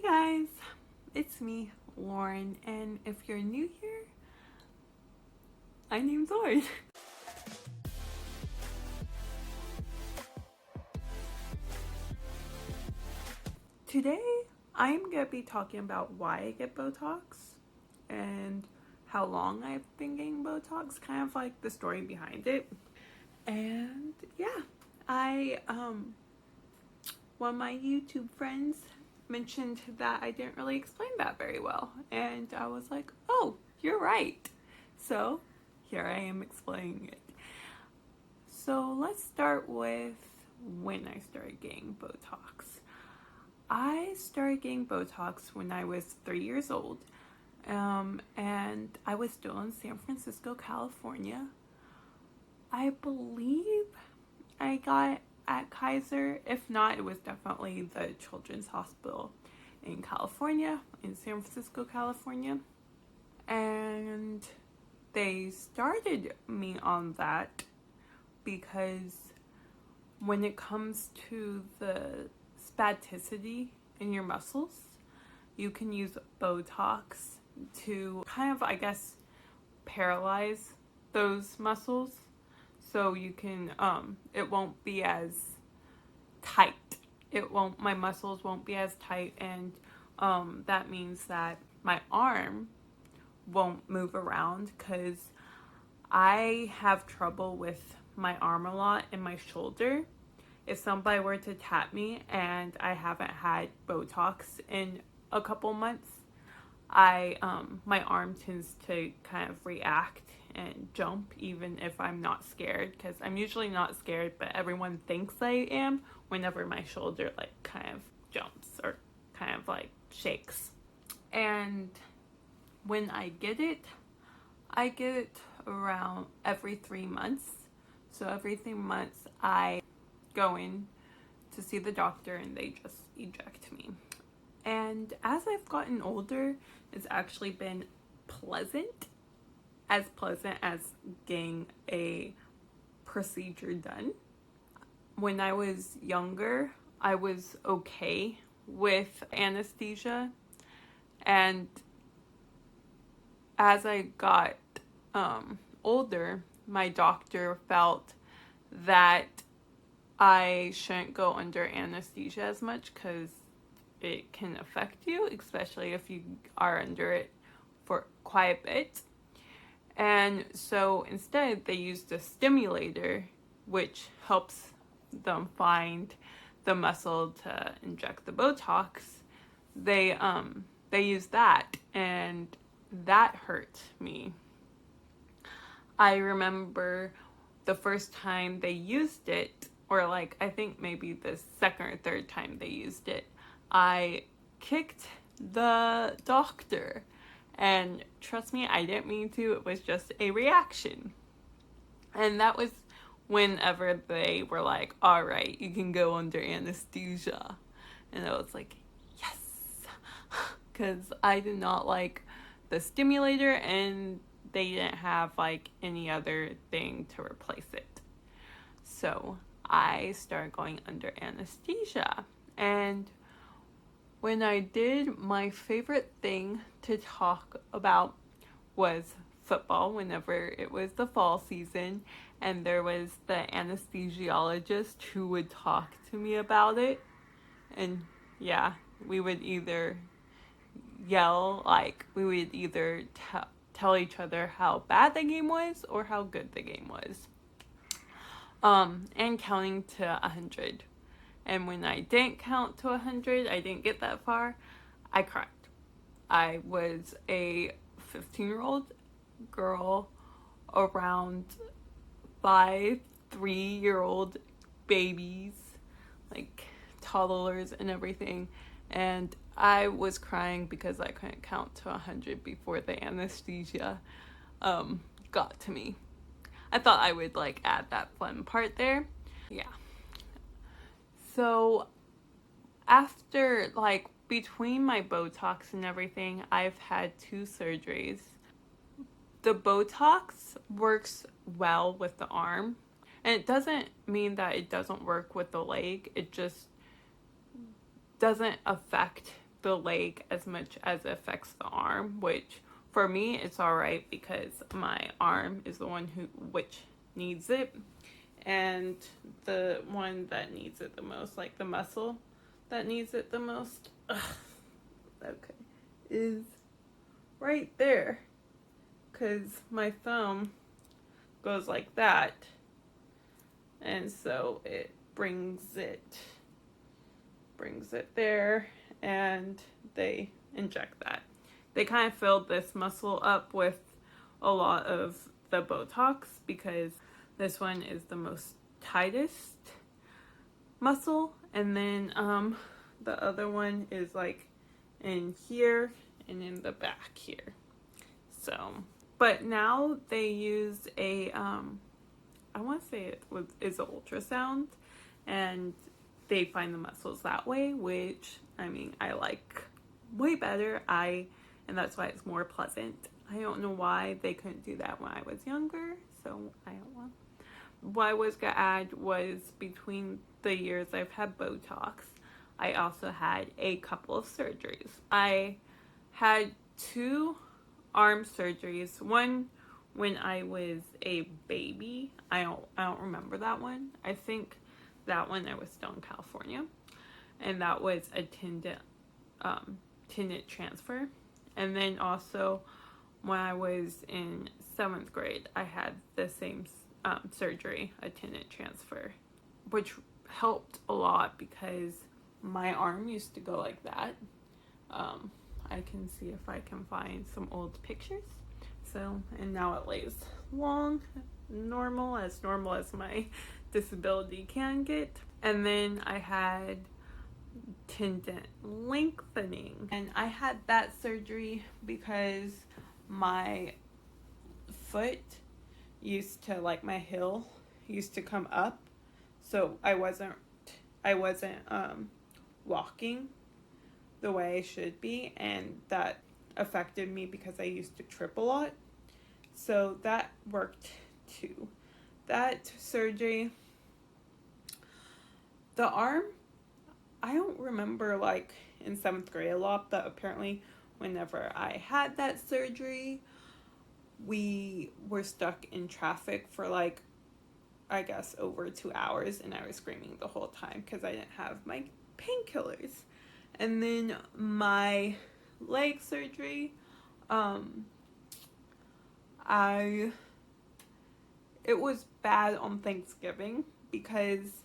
guys, it's me, Lauren, and if you're new here, my name's Lauren. Today, I'm going to be talking about why I get Botox and how long I've been getting Botox, kind of like the story behind it. And yeah, one of my YouTube friends mentioned that I didn't really explain that very well. And I was like, oh, you're right. So here I am explaining it. So let's start with when I started getting Botox. I started getting Botox when I was 3 years old. And I was still in San Francisco, California. I believe I got it at Kaiser. If not, it was definitely the Children's Hospital in California, in San Francisco, California. And they started me on that because when it comes to the spasticity in your muscles, you can use Botox to kind of, I guess, paralyze those muscles. So you can, it won't be as tight. My muscles won't be as tight, and that means that my arm won't move around, because I have trouble with my arm a lot and my shoulder. If somebody were to tap me and I haven't had Botox in a couple months, my arm tends to kind of react and jump even if I'm not scared, because I'm usually not scared, but everyone thinks I am whenever my shoulder like kind of jumps or kind of like shakes. And when I get it around every 3 months. So every 3 months I go in to see the doctor and they just eject me. And as I've gotten older, it's actually been pleasant as getting a procedure done. When I was younger, I was okay with anesthesia, and as I got older, my doctor felt that I shouldn't go under anesthesia as much because it can affect you, especially if you are under it for quite a bit. And so instead they used a stimulator, which helps them find the muscle to inject the Botox. They used that, and that hurt me. I remember the first time they used it, or like I think maybe the second or third time they used it, I kicked the doctor. And trust me, I didn't mean to. It was just a reaction. And that was whenever they were like, all right, you can go under anesthesia. And I was like, yes. Because I did not like the stimulator, and they didn't have like any other thing to replace it. So I started going under anesthesia. And when I did, my favorite thing to talk about was football whenever it was the fall season, and there was the anesthesiologist who would talk to me about it. And yeah, we would either yell, like we would either tell each other how bad the game was or how good the game was. And counting to 100. And when I didn't count to 100, I didn't get that far, I cried. I was a 15-year-old girl around 5 3-year-old babies, like toddlers and everything. And I was crying because I couldn't count to 100 before the anesthesia got to me. I thought I would like add that fun part there. Yeah. So after, like, between my Botox and everything, I've had 2 surgeries. The Botox works well with the arm, and it doesn't mean that it doesn't work with the leg. It just doesn't affect the leg as much as it affects the arm, which for me it's all right because my arm is the one which needs it, and the one that needs it the most, like the muscle that needs it the most, okay, is right there, because my thumb goes like that, and so it brings it there, and they inject that. They kind of filled this muscle up with a lot of the Botox because this one is the most tightest muscle, and then the other one is like in here and in the back here. So, but now they use a I want to say is an ultrasound, and they find the muscles that way, which I mean I like way better. And that's why it's more pleasant. I don't know why they couldn't do that when I was younger, so I don't know. What I was gonna add was between the years I've had Botox, I also had a couple of surgeries. I had 2 arm surgeries. One when I was a baby. I don't remember that one. I think that one I was still in California, and that was a tendon transfer. And then also when I was in 7th grade, I had the same surgery, a tendon transfer, which helped a lot because my arm used to go like that. I can see if I can find some old pictures. So, and now it lays long, normal as my disability can get. And then I had tendon lengthening, and I had that surgery because my foot used to, like my heel used to come up, so I wasn't walking the way I should be, and that affected me because I used to trip a lot. So that worked too. That surgery, the arm, I don't remember like in 7th grade a lot, but apparently whenever I had that surgery, we were stuck in traffic for like, I guess, over 2 hours, and I was screaming the whole time because I didn't have my painkillers. And then my leg surgery, it was bad on Thanksgiving because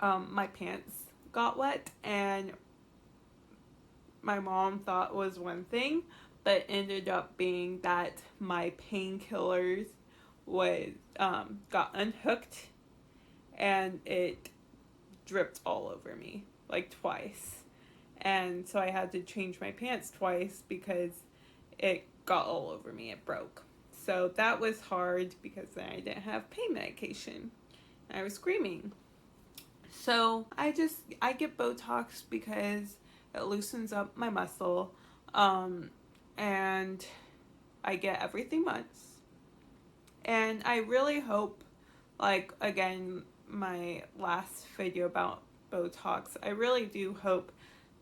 my pants got wet, and my mom thought was one thing, but ended up being that my painkillers got unhooked, and it dripped all over me like twice. And so I had to change my pants twice because it got all over me. It broke. So that was hard because then I didn't have pain medication. I was screaming. So I get Botox because it loosens up my muscle. And I get every 3 months. And I really hope, like, again, my last video about Botox, I really do hope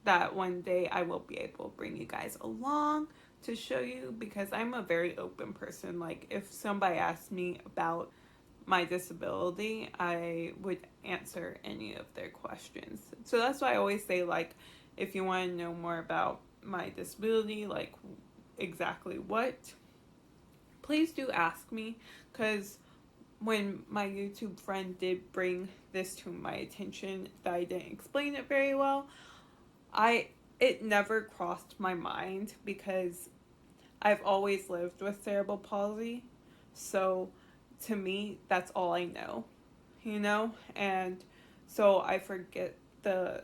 that one day I will be able to bring you guys along to show you, because I'm a very open person. Like, if somebody asked me about my disability, I would answer any of their questions. So that's why I always say, like, if you want to know more about my disability, like exactly what, please do ask me, because when my YouTube friend did bring this to my attention that I didn't explain it very well, it never crossed my mind because I've always lived with cerebral palsy. So to me, that's all I know, and so I forget the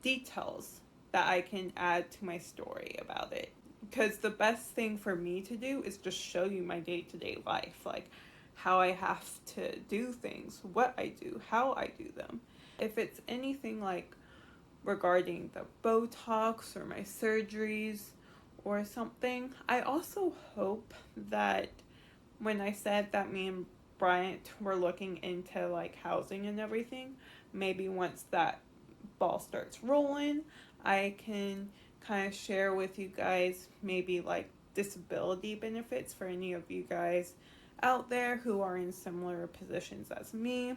details that I can add to my story about it. Because the best thing for me to do is just show you my day-to-day life, like how I have to do things, what I do, how I do them. If it's anything like regarding the Botox or my surgeries or something, I also hope that when I said that me and Bryant were looking into like housing and everything, maybe once that ball starts rolling, I can kind of share with you guys maybe like disability benefits for any of you guys out there who are in similar positions as me.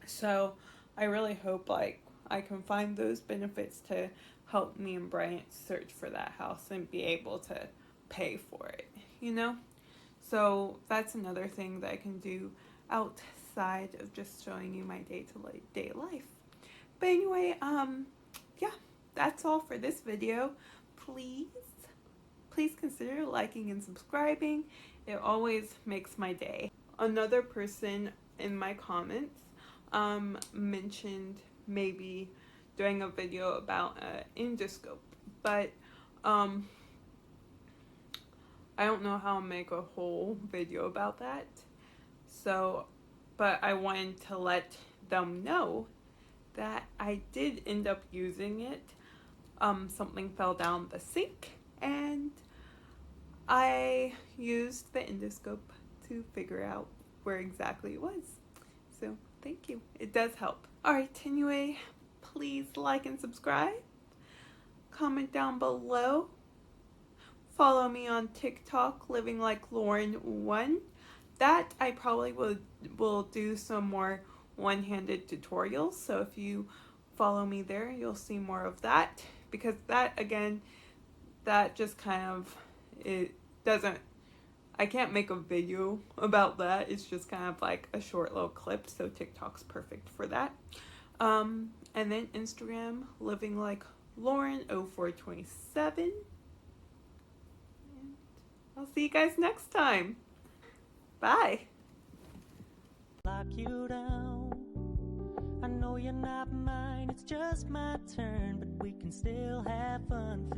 So I really hope like I can find those benefits to help me and Bryant search for that house and be able to pay for it, you know? So that's another thing that I can do outside of just showing you my day-to-day life. But anyway, yeah, that's all for this video. Please consider liking and subscribing. It always makes my day. Another person in my comments mentioned maybe doing a video about an endoscope, but I don't know how to make a whole video about that. So, but I wanted to let them know that I did end up using it. Something fell down the sink and I used the endoscope to figure out where exactly it was. So thank you. It does help. Alright, anyway, please like and subscribe. Comment down below. Follow me on TikTok, Living Like Lauren 1. That I probably will do some more one-handed tutorials. So if you follow me there, you'll see more of that. Because that, again, that just kind of, it doesn't, I can't make a video about that. It's just kind of like a short little clip. So TikTok's perfect for that. And then Instagram, Living Like Lauren 0427. I'll see you guys next time. Bye. Lock you down. I know you're not mine, it's just my turn, but we can still have fun for